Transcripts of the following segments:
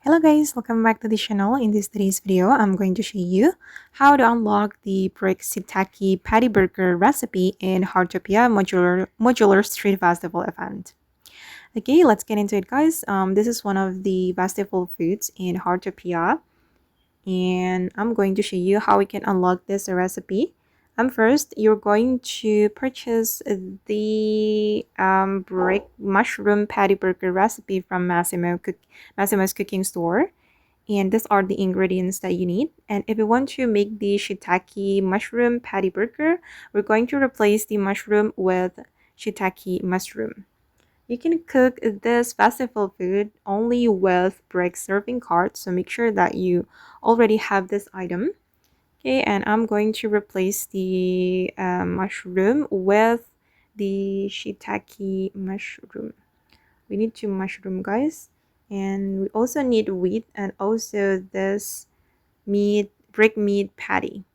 Hello guys, welcome back to the channel. In today's video, I'm going to show you how to unlock the brick Shiitake patty burger recipe in Heartopia Modular Street Festival event. Okay, let's get into it guys. This is one of the festival foods in Heartopia, and I'm going to show you how we can unlock this recipe. First, you're going to purchase the brick mushroom patty burger recipe from Massimo's cooking store, and these are the ingredients that you need. And if you want to make the shiitake mushroom patty burger, we're going to replace the mushroom with shiitake mushroom. You can cook this festival food only with brick serving cards, so make sure that you already have this item. Okay, and I'm going to replace the mushroom with the shiitake mushroom. We need two mushroom guys, and we also need wheat and also this brick meat patty.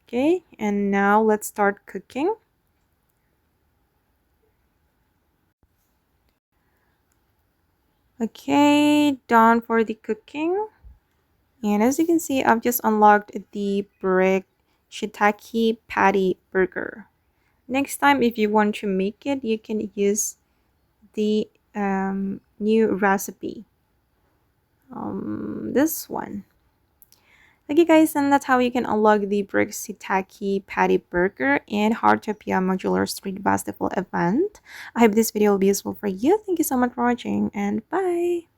Okay, and now let's start cooking. Okay, done for the cooking. And as you can see, I've just unlocked the brick shiitake patty burger. Next time, if you want to make it, you can use the new recipe. This one. Okay guys, and that's how you can unlock the brick Shiitake patty burger in Heartopia Modular Street Festival event. I hope this video will be useful for you. Thank you so much for watching, and bye!